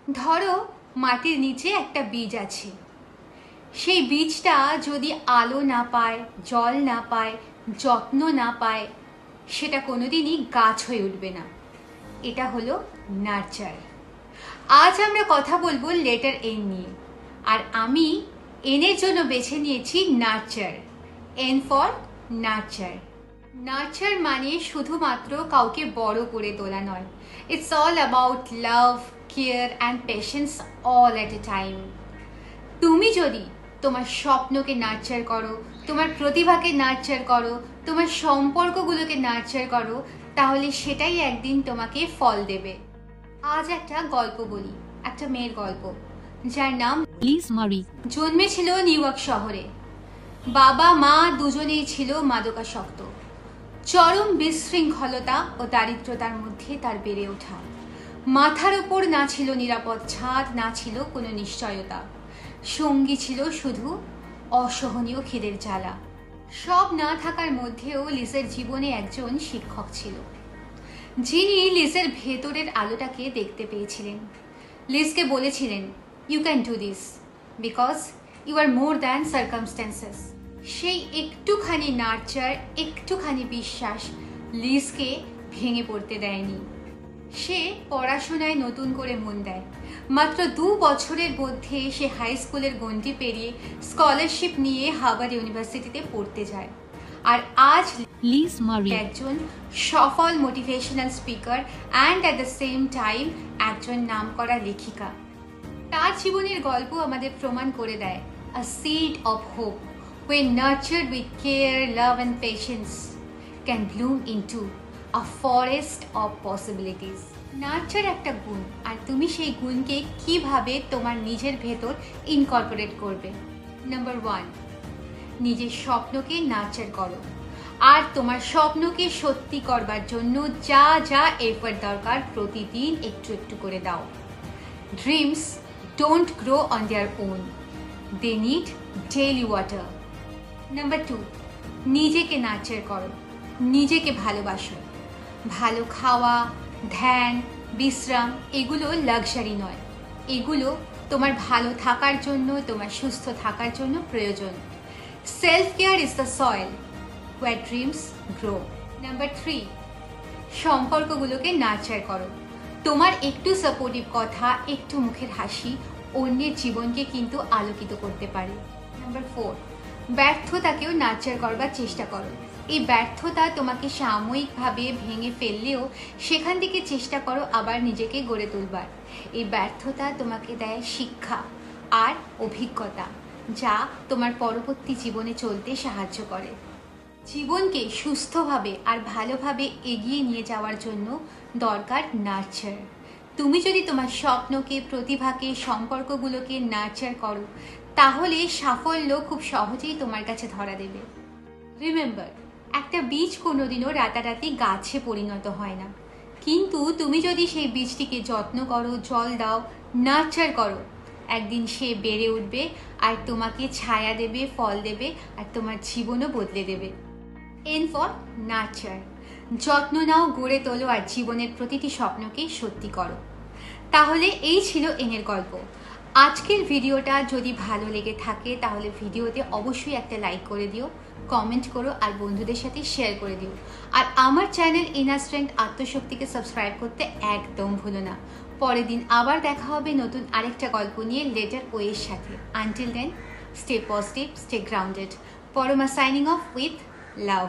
ধরো মাটির নিচে একটা বীজ আছে। সেই বীজটা যদি আলো না পায়, জল না পায়, যত্ন না পায়, সেটা কোনোদিনই গাছ হয়ে উঠবে না। এটা হলো নার্চার। আজ আমরা কথা বলবো লেটার এন নিয়ে, আর আমি এনের জন্য বেছে নিয়েছি nurture. N for nurture. Nurture মানে শুধুমাত্র কাউকে বড় করে তোলা নয়। It's all about love, care and patience all at a time. তুমি যদি তোমার স্বপ্নকে নার্চার করো, তোমার প্রতিভাকে নার্চার করো, তোমার সম্পর্কগুলোকে নার্চার করো, তাহলে সেটাই একদিন তোমাকে ফল দেবে। আজ একটা গল্প বলি, একটা মেয়ের গল্প, যার নাম লিজ মারি। জন্মেছিল নিউ ইয়র্ক শহরে। বাবা মা দুজনেই ছিল মাদকাসক্ত। চরম বিশৃঙ্খলতা ও দারিদ্রতার মধ্যে তার বেড়ে ওঠা। মাথার ওপর না ছিল নিরাপদ ছাদ, না ছিল কোনো নিশ্চয়তা। সঙ্গী ছিল শুধু অসহনীয় খিদের জ্বালা। সব না থাকার মধ্যেও লিজের জীবনে একজন শিক্ষক ছিল, যিনি লিজের ভেতরের আলোটাকে দেখতে পেয়েছিলেন। লিজকে বলেছিলেন, you can do this because you are more than circumstances. সেই একটুখানি নার্চার, একটুখানি বিশ্বাস লিজকে ভেঙে পড়তে দেয়নি। সে পড়াশোনায় নতুন করে মন দেয়। মাত্র 2 বছরের মধ্যে সে হাই স্কুলের গণ্ডি পেরিয়ে স্কলারশিপ নিয়ে হার্ভার্ড ইউনিভার্সিটিতে পড়তে যায়। আর আজ লিজ মারি একজন সফল motivational speaker and at the same time একজন নামকরা লেখিকা। তার জীবনের গল্প আমাদের প্রমাণ করে দেয়, a seed of hope when nurtured with care, love and patience can bloom into a forest of possibilities. Nurture একটা গুণ, আর তুমি সেই গুণকে কিভাবে তোমার নিজের ভেতর ইনকর্পোরেট করবে। নাম্বার 1, নিজের স্বপ্নকে নার্চার করো, আর তোমার স্বপ্নকে সত্যি করবার জন্য যা যা এফর্ট দরকার প্রতিদিন একটু একটু করে দাও। Dreams don't grow on their own, they need daily water. Number 2, নিজেকে নার্চার করো, নিজেকে ভালোবাসো। ভালো খাওয়া, ধ্যান, বিশ্রাম এগুলো লাক্সারি নয়, এগুলো তোমার ভালো থাকার জন্য, তোমার সুস্থ থাকার জন্য প্রয়োজন। Self care is the soil where dreams grow. Number 3, সম্পর্কগুলোকে নার্চার করো। তোমার একটু সাপোর্টিভ কথা, একটু মুখের হাসি অন্যের জীবনকে কিন্তু আলোকিত করতে পারে। নাম্বার 4, ব্যর্থতাকেও নার্চার করবার চেষ্টা করো। এই ব্যর্থতা তোমাকে সাময়িকভাবে ভেঙে ফেললেও সেখান থেকে চেষ্টা করো আবার নিজেকে গড়ে তুলবার। এই ব্যর্থতা তোমাকে দেয় শিক্ষা আর অভিজ্ঞতা, যা তোমার পরবর্তী জীবনে চলতে সাহায্য করে। জীবনকে সুস্থভাবে আর ভালোভাবে এগিয়ে নিয়ে যাওয়ার জন্য দরকার নার্চার। তুমি যদি তোমার স্বপ্নকে, প্রতিভাকে, সম্পর্কগুলোকে নার্চার করো, তাহলে সাফল্য খুব সহজেই তোমার কাছে ধরা দেবে। রিমেম্বার, একটা বীজ কোনোদিনও রাতারাতি গাছে পরিণত হয় না, কিন্তু তুমি যদি সেই বীজটিকে যত্ন করো, জল দাও, নার্চার করো, একদিন সে বেড়ে উঠবে আর তোমাকে ছায়া দেবে, ফল দেবে, আর তোমার জীবনও বদলে দেবে। N for nurture. যত্ন নাও, গড়ে তোলো, আর জীবনের প্রতিটি স্বপ্নকে সত্যি করো। তাহলে এই ছিল এনের গল্প। আজকের ভিডিওটা যদি ভালো লেগে থাকে তাহলে ভিডিওতে অবশ্যই একটা লাইক করে দিও, কমেন্ট করো, আর বন্ধুদের সাথে শেয়ার করে দিও। আর আমার চ্যানেল ইনার স্ট্রেংথ আত্মশক্তিকে সাবস্ক্রাইব করতে একদম ভুলো না। পরের দিন আবার দেখা হবে নতুন আরেকটা গল্প নিয়ে লেটার ওয়ের সাথে। Until then, stay positive, stay grounded. Parama signing off with love.